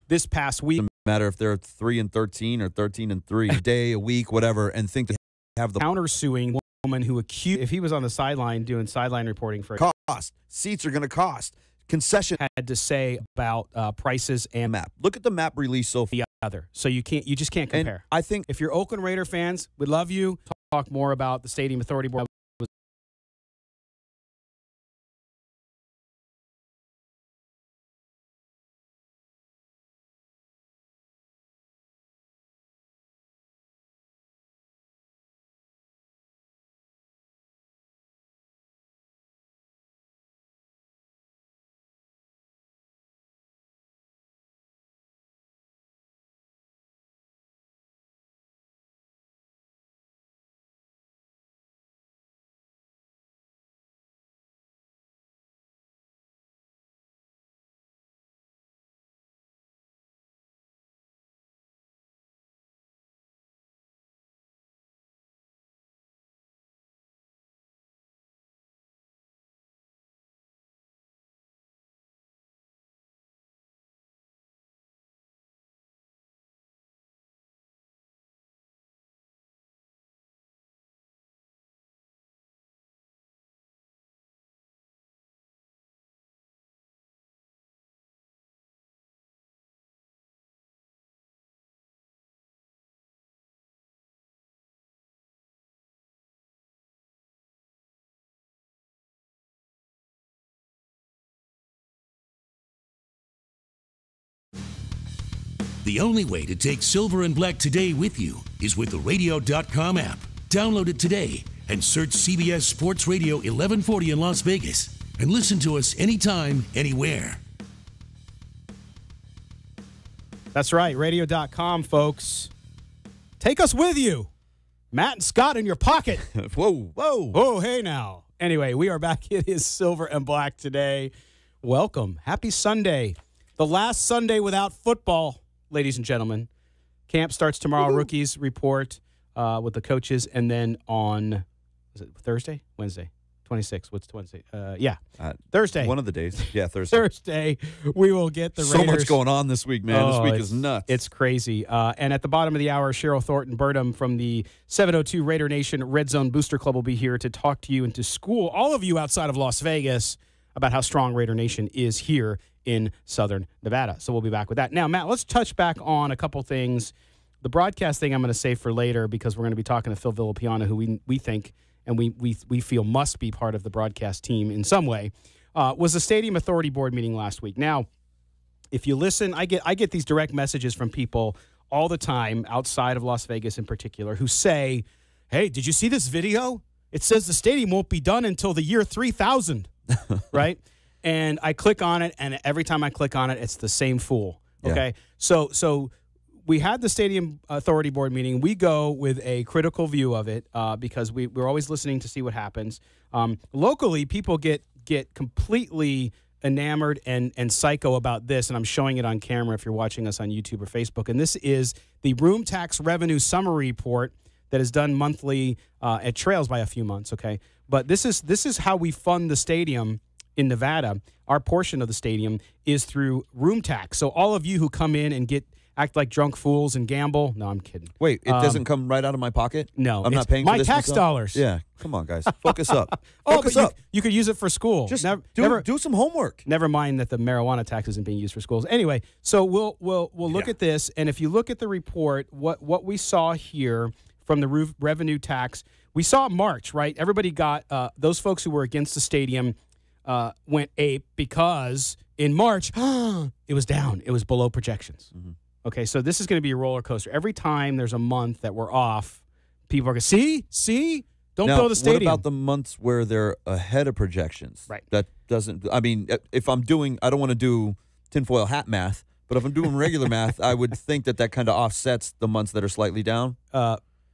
this past week. Doesn't matter if they're 3-13 or 13-3, a day, a week, whatever, and think they have the countersuing woman who accused, if he was on the sideline doing sideline reporting for cost. Seats are going to cost. Concession had to say about prices and map. Look at the map release so far. The other. So you just can't compare. And I think if you're Oakland Raider fans, we'd love you. Talk more about the Stadium Authority Board. The only way to take Silver and Black today with you is with the radio.com app. Download it today and search CBS Sports Radio 1140 in Las Vegas and listen to us anytime, anywhere. That's right, radio.com, folks. Take us with you. Matt and Scott in your pocket. Whoa. Oh, hey now. Anyway, we are back. It is Silver and Black today. Welcome. Happy Sunday. The last Sunday without football, ladies and gentlemen. Camp starts tomorrow. Woo-hoo. Rookies report with the coaches. And then on, is it Thursday? Wednesday? 26. What's Wednesday? Thursday. One of the days. Yeah, Thursday. Thursday, we will get the Raiders. So much going on this week, man. This week is nuts. It's crazy. And at the bottom of the hour, Cheryl Thornton-Burnham from the 702 Raider Nation Red Zone Booster Club will be here to talk to you and to school all of you outside of Las Vegas about how strong Raider Nation is here in Southern Nevada. So we'll be back with that. Now, Matt, let's touch back on a couple things. The broadcast thing I'm going to save for later because we're going to be talking to Phil Villapiana, who we think and we feel must be part of the broadcast team in some way, was the Stadium Authority Board meeting last week. Now, if you listen, I get these direct messages from people all the time outside of Las Vegas in particular who say, hey, did you see this video? It says the stadium won't be done until the year 3000, right? And I click on it, and every time I click on it, it's the same fool. Okay, yeah. So we had the Stadium Authority Board meeting. We go with a critical view of it because we're always listening to see what happens. Locally, people get completely enamored and psycho about this, and I'm showing it on camera if you're watching us on YouTube or Facebook. And this is the Room Tax Revenue Summary Report that is done monthly. It trails by a few months, okay? But this is how we fund the stadium in Nevada. Our portion of the stadium is through room tax. So all of you who come in and act like drunk fools and gamble. No, I'm kidding. Wait, it doesn't come right out of my pocket? No. I'm not paying for my this tax myself? dollars. Yeah. Come on, guys. Focus up. Focus up. You could use it for school. Just do some homework. Never mind that the marijuana tax isn't being used for schools. Anyway, so we'll look at this, and if you look at the report, what we saw here from the revenue tax, we saw March, right? Everybody got those folks who were against the stadium went ape because in March it was down. It was below projections. Mm-hmm. Okay, so this is going to be a roller coaster. Every time there's a month that we're off, people are going to see, don't build a stadium. What about the months where they're ahead of projections? Right. That doesn't, I mean, if I'm doing, I don't want to do tinfoil hat math, but if I'm doing regular math, I would think that kind of offsets the months that are slightly down.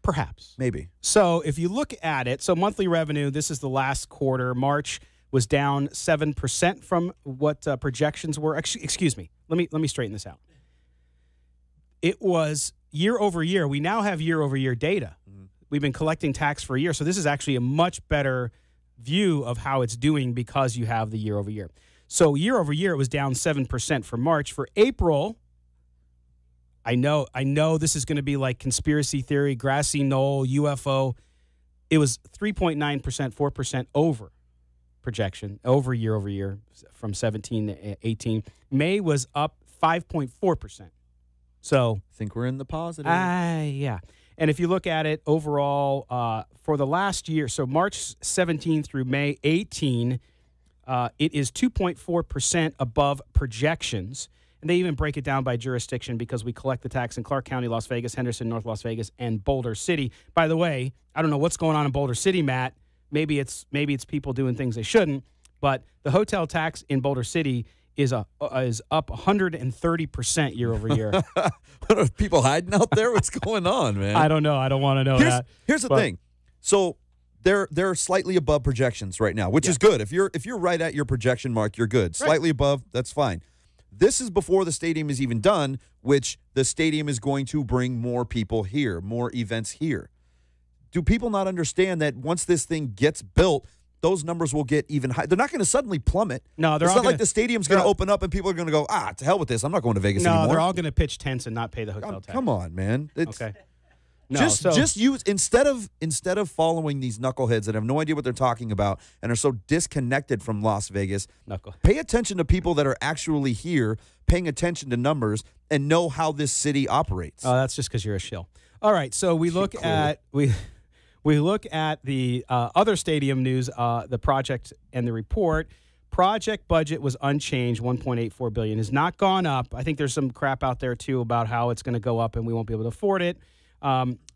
Perhaps. Maybe. So if you look at it, so monthly revenue, this is the last quarter. March was down 7% from what projections were. Excuse me. Let me straighten this out. It was year over year. We now have year over year data. Mm-hmm. We've been collecting tax for a year. So this is actually a much better view of how it's doing because you have the year over year. So year over year, it was down 7% for March. For April, I know this is going to be like conspiracy theory, grassy knoll, UFO. It was 3.9%, 4% over projection, over year from 17 to 18. May was up 5.4%. So I think we're in the positive. Yeah. And if you look at it overall for the last year, so March 17 through May 18, it is 2.4% above projections. And they even break it down by jurisdiction because we collect the tax in Clark County, Las Vegas, Henderson, North Las Vegas, and Boulder City. By the way, I don't know what's going on in Boulder City, Matt. Maybe it's people doing things they shouldn't. But the hotel tax in Boulder City is up 130% year over year. What are people hiding out there? What's going on, man? I don't know. I don't want to know that. Here's the thing. So they're slightly above projections right now, which is good. If you're right at your projection mark, you're good. Right. Slightly above, that's fine. This is before the stadium is even done, which the stadium is going to bring more people here, more events here. Do people not understand that once this thing gets built, those numbers will get even higher? They're not going to suddenly plummet. No, it's not like the stadium's going to open up and people are going to go, to hell with this. I'm not going to Vegas anymore. No, they're all going to pitch tents and not pay the hotel tax. Come on, man. Okay. No, just use instead of following these knuckleheads that have no idea what they're talking about and are so disconnected from Las Vegas. Pay attention to people that are actually here, paying attention to numbers, and know how this city operates. Oh, that's just because you're a shill. All right, so we look at we look at the other stadium news, the project and the report. Project budget was unchanged, $1.84 billion. Has not gone up. I think there's some crap out there too about how it's going to go up and we won't be able to afford it.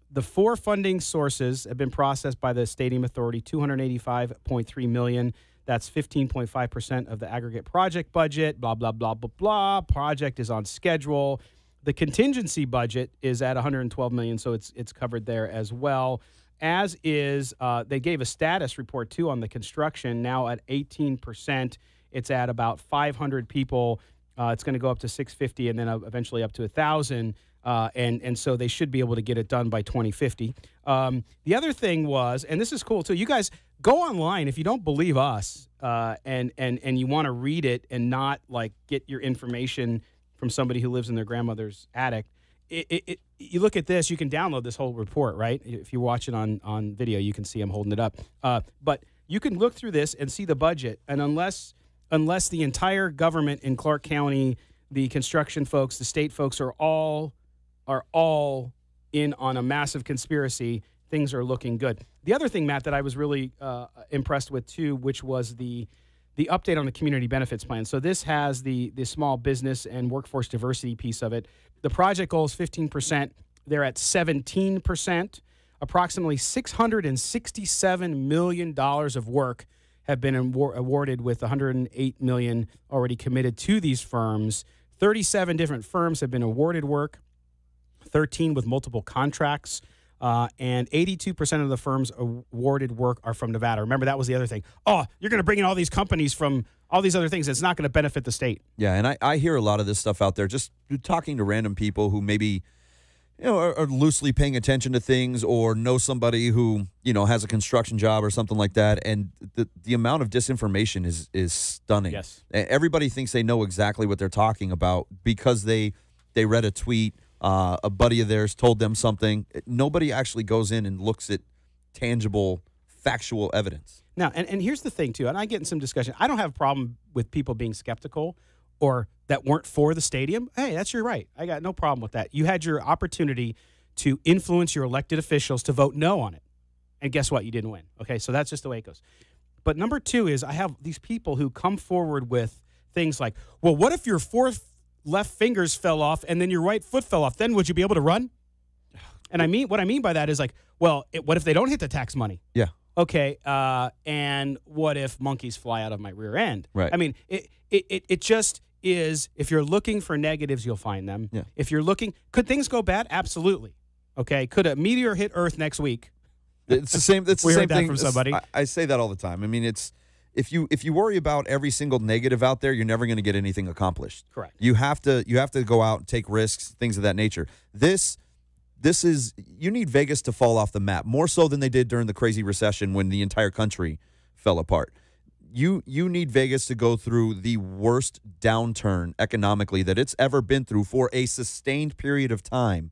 The four funding sources have been processed by the Stadium Authority, $285.3 million. That's 15.5% of the aggregate project budget, blah, blah, blah, blah, blah. Project is on schedule. The contingency budget is at $112 million, so it's covered there as well. As is, they gave a status report, too, on the construction, now at 18%. It's at about 500 people. It's going to go up to 650 and then eventually up to 1,000. And so they should be able to get it done by 2050. The other thing was, and this is cool too, you guys go online if you don't believe us and you want to read it and not like get your information from somebody who lives in their grandmother's attic. You look at this, you can download this whole report, right? If you watch it on video, you can see I'm holding it up. But you can look through this and see the budget. And unless the entire government in Clark County, the construction folks, the state folks are all in on a massive conspiracy, things are looking good. The other thing, Matt, that I was really impressed with, too, which was the update on the community benefits plan. So this has the small business and workforce diversity piece of it. The project goal is 15%. They're at 17%. Approximately $667 million of work have been awarded, with $108 million already committed to these firms. 37 different firms have been awarded work, 13 with multiple contracts, and 82% of the firms awarded work are from Nevada. Remember, that was the other thing. Oh, you're going to bring in all these companies from all these other things. It's not going to benefit the state. Yeah, and I hear a lot of this stuff out there, just talking to random people who maybe are loosely paying attention to things or know somebody who, has a construction job or something like that. And the amount of disinformation is stunning. Yes. Everybody thinks they know exactly what they're talking about because they read a tweet. A buddy of theirs told them something. Nobody actually goes in and looks at tangible, factual evidence. Now, and here's the thing, too, and I get in some discussion. I don't have a problem with people being skeptical or that weren't for the stadium. Hey, that's your right. I got no problem with that. You had your opportunity to influence your elected officials to vote no on it. And guess what? You didn't win. Okay, so that's just the way it goes. But number two is I have these people who come forward with things like, well, what if your fourth left fingers fell off and then your right foot fell off? Then would you be able to run? And what I mean by that is like, well, what if they don't hit the tax money? Yeah. Okay, and what if monkeys fly out of my rear end? Right. I mean, it just is, if you're looking for negatives, you'll find them. Yeah. If you're looking, could things go bad? Absolutely. Okay, could a meteor hit Earth next week? It's the same. It's the same heard that thing from somebody. I say that all the time. I mean, it's if you worry about every single negative out there, you're never going to get anything accomplished. Correct. You have to go out and take risks, things of that nature. This is, you need Vegas to fall off the map more so than they did during the crazy recession when the entire country fell apart. you need Vegas to go through the worst downturn economically that it's ever been through for a sustained period of time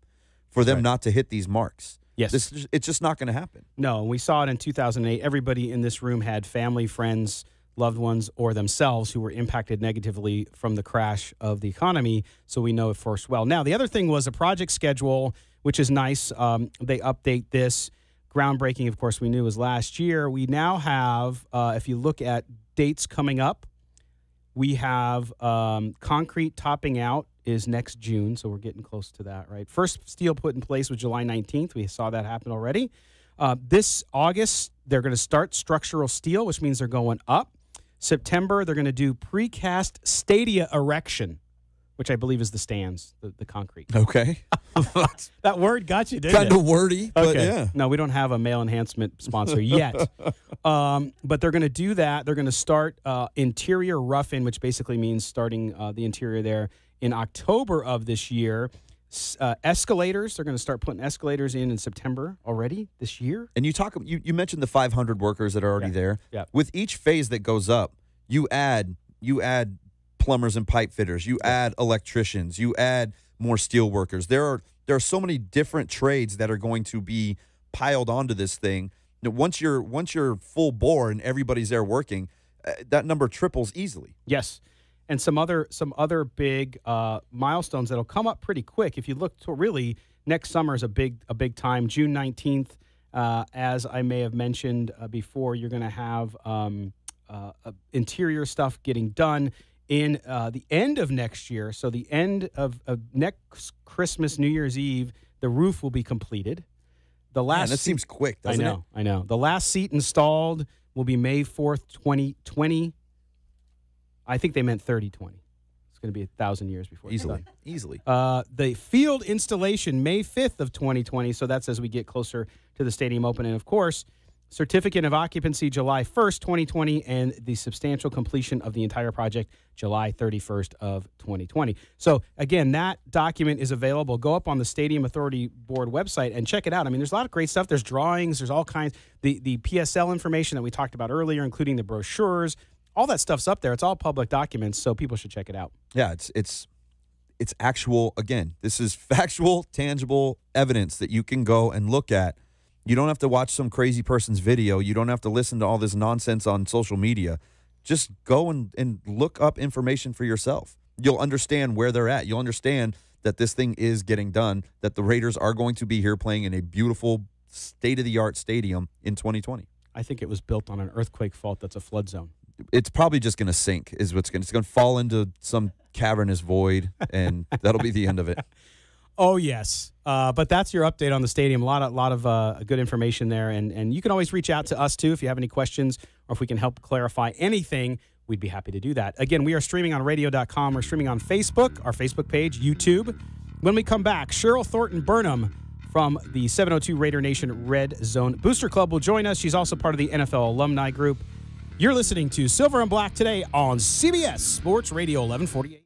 for them not to hit these marks. Yes. It's just not going to happen. No, we saw it in 2008. Everybody in this room had family, friends, loved ones, or themselves who were impacted negatively from the crash of the economy, so we know it first well. Now, the other thing was a project schedule, which is nice. They update this. Groundbreaking, of course, we knew was last year. We now have, if you look at dates coming up, we have concrete topping out is next June, so we're getting close to that, right? First steel put in place was July 19th. We saw that happen already. This August, they're going to start structural steel, which means they're going up. September, they're going to do precast stadia erection, which I believe is the stands, the concrete. Okay. That word got you, didn't it? Kind of wordy, but yeah. No, we don't have a male enhancement sponsor yet. But they're going to do that. They're going to start interior rough-in, which basically means starting the interior there in October of this year. Escalators, they're going to start putting escalators in September already this year. And you mentioned the 500 workers that are already there. Yeah. With each phase that goes up, you add plumbers and pipe fitters, you add electricians, you add more steel workers. There are so many different trades that are going to be piled onto this thing. Now, once you're full bore and everybody's there working, that number triples easily. Yes. And some other big milestones that'll come up pretty quick. If you look to really next summer is a big time. June 19th, as I may have mentioned before, you're going to have interior stuff getting done in the end of next year. So the end of next Christmas, New Year's Eve, the roof will be completed. The last that seems quick, doesn't it? I know. The last seat installed will be May 4th, 2020. I think they meant 3020. It's going to be 1,000 years before it's done. Easily. The field installation, May 5th of 2020, so that's as we get closer to the stadium opening. And, of course, certificate of occupancy, July 1st, 2020, and the substantial completion of the entire project, July 31st of 2020. So, again, that document is available. Go up on the Stadium Authority Board website and check it out. I mean, there's a lot of great stuff. There's drawings. There's all kinds. The PSL information that we talked about earlier, including the brochures. All that stuff's up there. It's all public documents, so people should check it out. Yeah, it's actual, again, this is factual, tangible evidence that you can go and look at. You don't have to watch some crazy person's video. You don't have to listen to all this nonsense on social media. Just go and look up information for yourself. You'll understand where they're at. You'll understand that this thing is getting done, that the Raiders are going to be here playing in a beautiful, state-of-the-art stadium in 2020. I think it was built on an earthquake fault that's a flood zone. It's probably just going to sink. It's going to fall into some cavernous void, and that'll be the end of it. Oh yes, but that's your update on the stadium. A lot of good information there, and you can always reach out to us too if you have any questions or if we can help clarify anything. We'd be happy to do that. Again, we are streaming on radio.com. We're streaming on Facebook, our Facebook page, YouTube. When we come back, Cheryl Thornton-Burnham from the 702 Raider Nation Red Zone Booster Club will join us. She's also part of the NFL alumni group. You're listening to Silver and Black today on CBS Sports Radio 1148.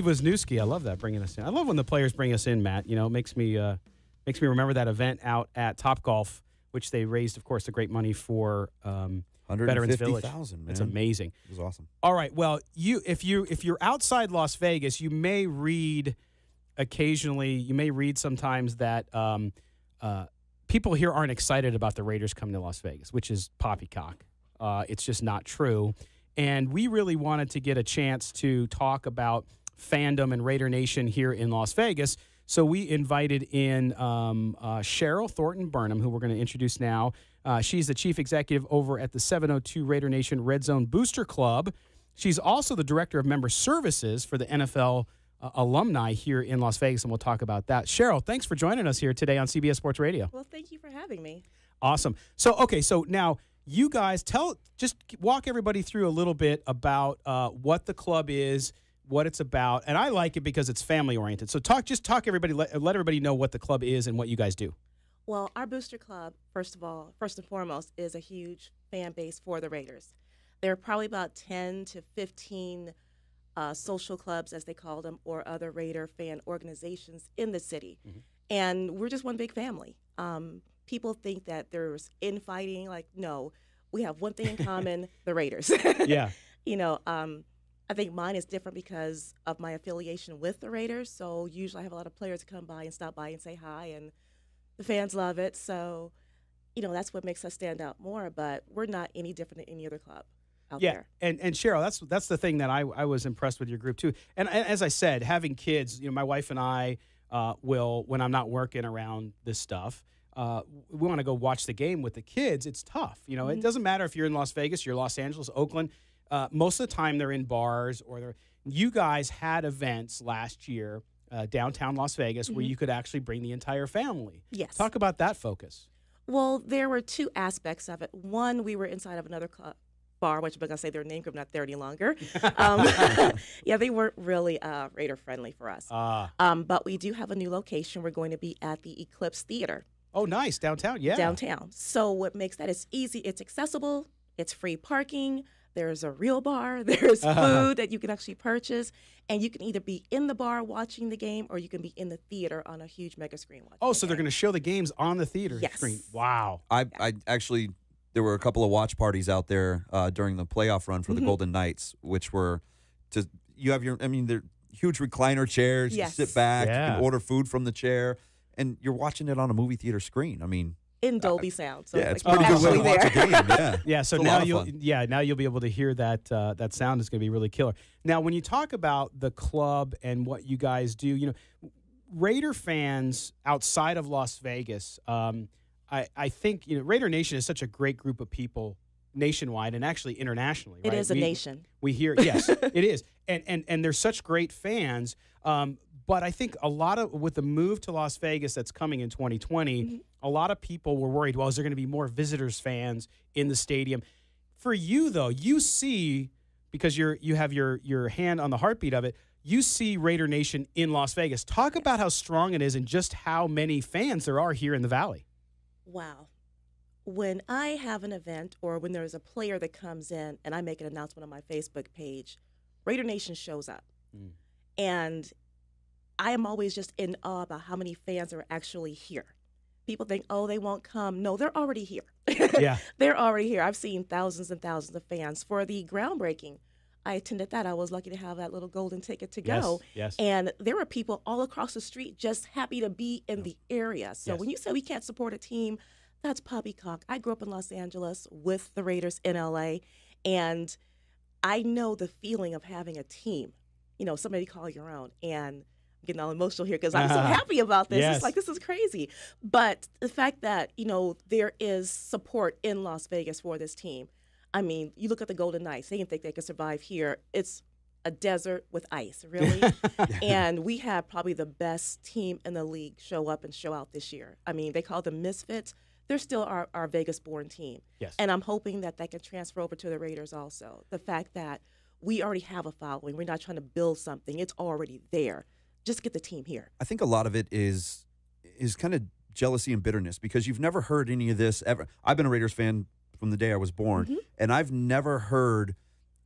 Wisniewski, I love that, bringing us in. I love when the players bring us in, Matt. It makes me remember that event out at Topgolf, which they raised, of course, the great money for Veterans Village. $150,000, man. It's amazing. It was awesome. All right. Well, if you're outside Las Vegas, you may read sometimes that people here aren't excited about the Raiders coming to Las Vegas, which is poppycock. It's just not true. And we really wanted to get a chance to talk about fandom and Raider Nation here in Las Vegas. So we invited in Cheryl Thornton-Burnham, who we're going to introduce now. She's the chief executive over at the 702 Raider Nation Red Zone Booster Club. She's also the director of member services for the NFL alumni here in Las Vegas, and we'll talk about that. Cheryl, thanks for joining us here today on CBS Sports Radio. Well, thank you for having me. Awesome. So now you guys just walk everybody through a little bit about what the club is, what it's about, and I like it because it's family oriented. So talk everybody, let everybody know what the club is and what you guys do. Well, our booster club, first and foremost, is a huge fan base for the Raiders. There are probably about 10 to 15 social clubs, as they call them, or other Raider fan organizations in the city. Mm-hmm. And we're just one big family. People think that there's infighting. Like, no, we have one thing in common, the Raiders. Yeah. I think mine is different because of my affiliation with the Raiders. So usually I have a lot of players come by and stop by and say hi, and the fans love it. So, that's what makes us stand out more. But we're not any different than any other club out there. And Cheryl, that's the thing that I was impressed with your group too. And as I said, having kids, my wife and I will, when I'm not working around this stuff, we want to go watch the game with the kids. It's tough. Mm-hmm. It doesn't matter if you're in Las Vegas, you're Los Angeles, Oakland. Most of the time they're in bars you guys had events last year downtown Las Vegas where you could actually bring the entire family. Yes. Talk about that focus. Well, there were two aspects of it. One, we were inside of another bar, which I'm not going to say their name because I'm not there any longer. Yeah, they weren't really Raider friendly for us. But we do have a new location. We're going to be at the Eclipse Theater. Oh, nice. Downtown, yeah. Downtown. So what makes that is easy. It's accessible. It's free parking. There's a real bar. There's food that you can actually purchase. And you can either be in the bar watching the game or you can be in the theater on a huge mega screen watching Oh, so they're going to show the games on the theater screen. Wow. I actually, there were a couple of watch parties out there during the playoff run for the Golden Knights, which were they're huge recliner chairs. Yes. You sit back, Yeah. you can order food from the chair, and you're watching it on a movie theater screen. In Dolby Sound. So yeah, it's like pretty good way to actually watch a there. game. Yeah, Yeah, so It's a now lot of you'll fun. now you'll be able to hear that that sound is going to be really killer. Now, when you talk about the club and what you guys do, Raider fans outside of Las Vegas, I think Raider Nation is such a great group of people nationwide and actually internationally. It right? is a nation. We hear yes, it is, and they're such great fans. But I think a lot of with the move to Las Vegas that's coming in 2020, a lot of people were worried. Well, is there going to be more visitors fans in the stadium? For you though, you see because you have your hand on the heartbeat of it. You see Raider Nation in Las Vegas. Talk about how strong it is and just how many fans there are here in the Valley. Wow. When I have an event or when there's a player that comes in and I make an announcement on my Facebook page, Raider Nation shows up. And I am always just in awe about how many fans are actually here. People think, oh, they won't come. No, they're already here. Yeah. They're already here. I've seen thousands and thousands of fans. For the groundbreaking, I attended that. I was lucky to have that little golden ticket to go. Yes. And there were people all across the street just happy to be in the area. So Yes. when you say we can't support a team, that's poppycock. I grew up in Los Angeles with the Raiders in LA, and I know the feeling of having a team, somebody call your own. And I'm getting all emotional here because I'm so happy about this. Yes. It's like, this is crazy. But the fact that, there is support in Las Vegas for this team. I mean, you look at the Golden Knights, they didn't think they could survive here. It's a desert with ice, really. And we have probably the best team in the league show up and show out this year. I mean, they call them misfits. They're still our Vegas-born team. Yes. And I'm hoping that can transfer over to the Raiders also. The fact that we already have a following. We're not trying to build something. It's already there. Just get the team here. I think a lot of it is kind of jealousy and bitterness because you've never heard any of this ever. I've been a Raiders fan from the day I was born, and I've never heard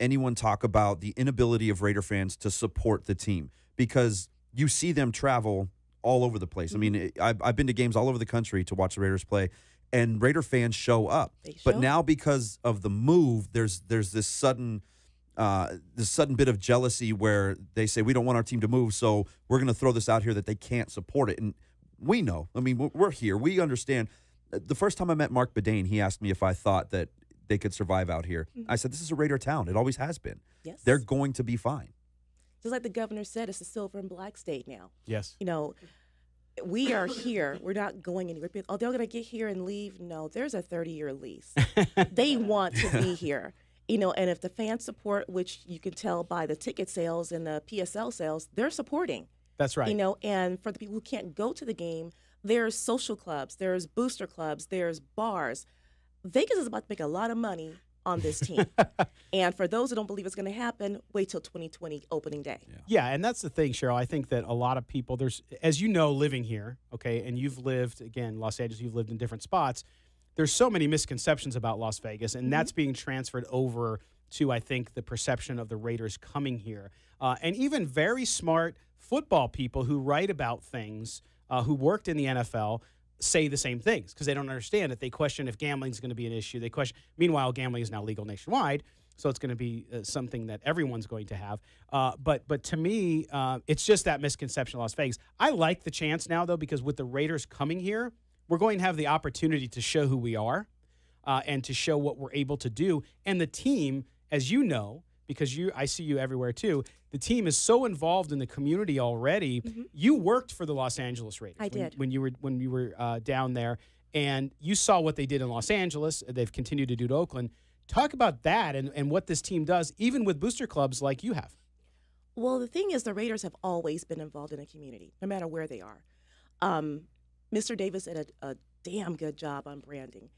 anyone talk about the inability of Raider fans to support the team, because you see them travel all over the place. I mean, I've been to games all over the country to watch the Raiders play, and Raider fans show up. But now, because of the move, there's this sudden bit of jealousy where they say, we don't want our team to move, so we're going to throw this out here that they can't support it. And we know. I mean, we're here. We understand. The first time I met Mark Bedane, he asked me if I thought that they could survive out here. I said, this is a Raider town. It always has been. Yes. They're going to be fine. Just like the governor said, it's a silver and black state now. Yes. You know, we are here. We're not going anywhere. Oh, they're going to get here and leave? No, there's a 30-year lease. They want to be here. You know, and if the fan support, which you can tell by the ticket sales and the PSL sales, they're supporting. That's right. You know, and for the people who can't go to the game, there's social clubs, there's booster clubs, there's bars. Vegas is about to make a lot of money on this team. And for those who don't believe it's going to happen, wait till 2020 opening day. Yeah, and that's the thing, Cheryl. I think that a lot of people, as you know, living here, okay, and you've lived, again, Los Angeles, you've lived in different spots, there's so many misconceptions about Las Vegas, and that's being transferred over to, I think, the perception of the Raiders coming here. And even very smart football people who write about things, who worked in the NFL, say the same things because they don't understand it. They question if gambling is going to be an issue. They question. Meanwhile, gambling is now legal nationwide, so it's going to be something that everyone's going to have. But to me, it's just that misconception of Las Vegas. I like the chance now, though, because with the Raiders coming here, we're going to have the opportunity to show who we are and to show what we're able to do. And the team, as you know, because I see you everywhere too, the team is so involved in the community already. You worked for the Los Angeles Raiders. I did. When you were down there, and you saw what they did in Los Angeles. They've continued to do to Oakland. Talk about that and what this team does, even with booster clubs like you have. Well, the thing is, the Raiders have always been involved in the community, no matter where they are. Mr. Davis did a damn good job on branding.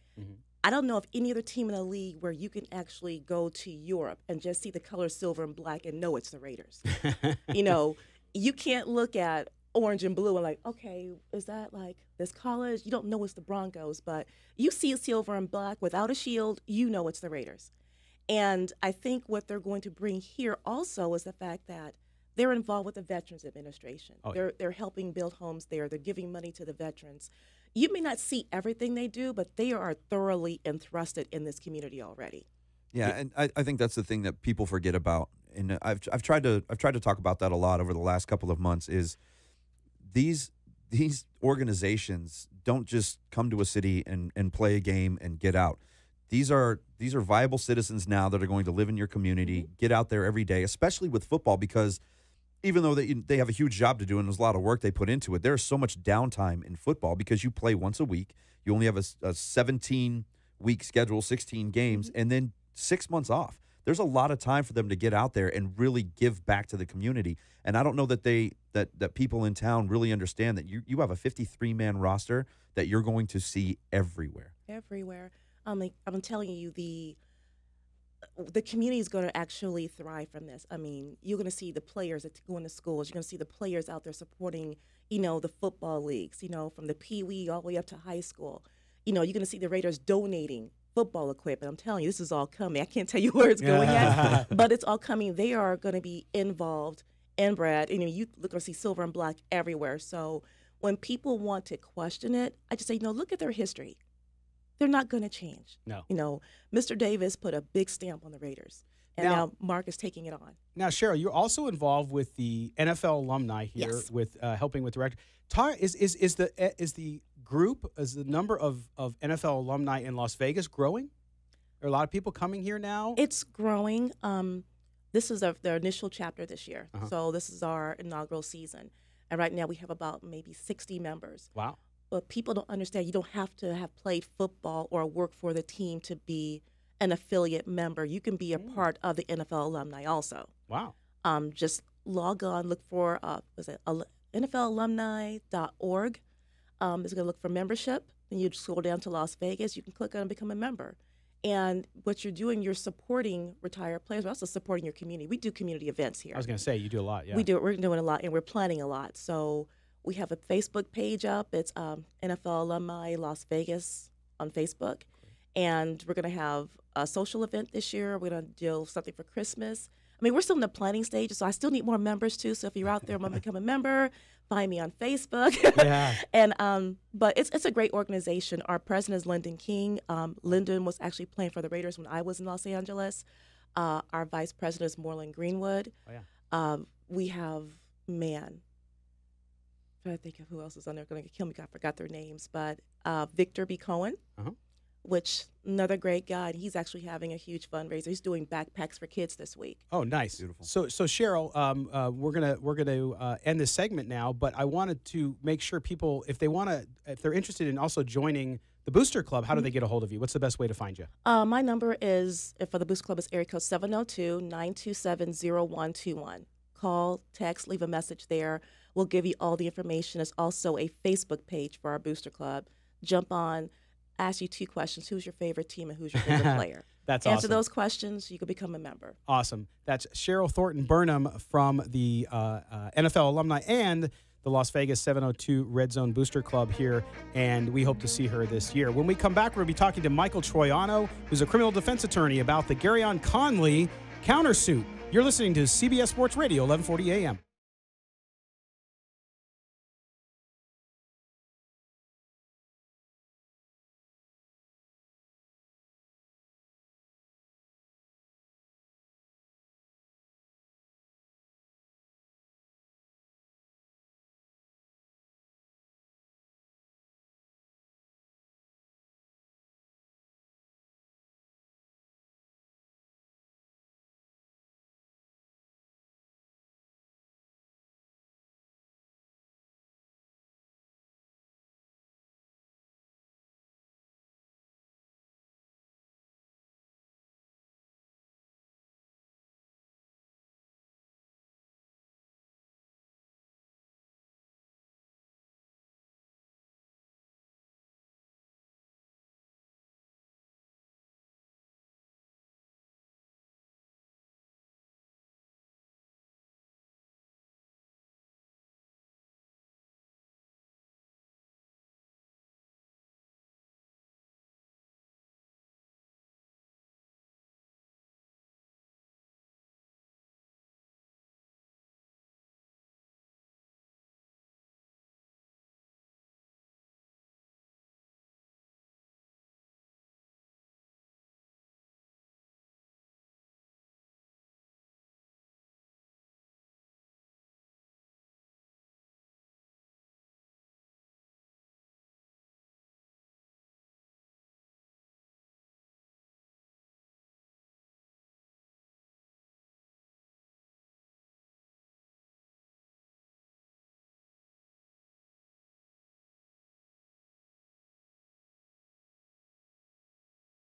I don't know of any other team in the league where you can actually go to Europe and just see the color silver and black and know it's the Raiders. You know, you can't look at orange and blue and like, okay, is that like this college? You don't know it's the Broncos, but you see silver and black without a shield, you know it's the Raiders. And I think what they're going to bring here also is the fact that they're involved with the Veterans Administration. They're helping build homes there. They're giving money to the veterans. You may not see everything they do, but they are thoroughly entrusted in this community already. Yeah, and I think that's the thing that people forget about, and I've tried to talk about that a lot over the last couple of months. Is these organizations don't just come to a city and play a game and get out. These are viable citizens now that are going to live in your community, get out there every day, especially with football, because even though they have a huge job to do and there's a lot of work they put into it, there's so much downtime in football because you play once a week. You only have a 17-week schedule, 16 games, and then 6 months off. There's a lot of time for them to get out there and really give back to the community. And I don't know that that people in town really understand that you have a 53-man roster that you're going to see everywhere. Everywhere. I'm telling you, the community is going to actually thrive from this. I mean, you're going to see the players that go into schools. You're going to see the players out there supporting, the football leagues, from the Pee-wee all the way up to high school. You're going to see the Raiders donating football equipment. I'm telling you, this is all coming. I can't tell you where it's going yet, but it's all coming. They are going to be involved and Brad. You're going to see silver and black everywhere. So when people want to question it, I just say, look at their history. They're not going to change. No. Mr. Davis put a big stamp on the Raiders, and now Mark is taking it on. Now, Cheryl, you're also involved with the NFL alumni here, with helping with director. Is the number of NFL alumni in Las Vegas growing? Are a lot of people coming here now? It's growing. This is their initial chapter this year, so this is our inaugural season, and right now we have about maybe 60 members. Wow. But people don't understand you don't have to have played football or work for the team to be an affiliate member. You can be a part of the NFL alumni also. Wow. Just log on, look for NFLalumni.org. It's going to look for membership. Then you scroll down to Las Vegas. You can click on and become a member. And what you're doing, you're supporting retired players, but also supporting your community. We do community events here. I was going to say, you do a lot, yeah. We do. We're doing a lot, and we're planning a lot. So we have a Facebook page up. It's NFL Alumni Las Vegas on Facebook. And we're going to have a social event this year. We're going to do something for Christmas. I mean, we're still in the planning stage, so I still need more members too. So if you're out there and want to become a member, find me on Facebook. Yeah. And but it's a great organization. Our president is Lyndon King. Lyndon was actually playing for the Raiders when I was in Los Angeles. Our vice president is Moreland Greenwood. Oh, yeah. We have, I'm trying to think of who else is on there. Going to kill me. I forgot their names, but Victor B. Cohen. Uh-huh. Which another great guy. He's actually having a huge fundraiser. He's doing backpacks for kids this week. Oh, nice. Beautiful. So Cheryl, we're gonna end this segment now, but I wanted to make sure people, if they're interested in also joining the Booster Club, how do they get a hold of you? What's the best way to find you? My number is for the Booster Club is area code 702-927-0121. Call, text, leave a message there. We'll give you all the information. There's also a Facebook page for our Booster Club. Jump on. Ask you 2 questions. Who's your favorite team and who's your favorite player? That's Answer awesome. those questions, you can become a member. Awesome. That's Cheryl Thornton-Burnham from the NFL alumni and the Las Vegas 702 Red Zone Booster Club here, and we hope to see her this year. When we come back, we're going to be talking to Michael Troiano, who's a criminal defense attorney, about the Garyon Conley countersuit. You're listening to CBS Sports Radio, 1140 AM.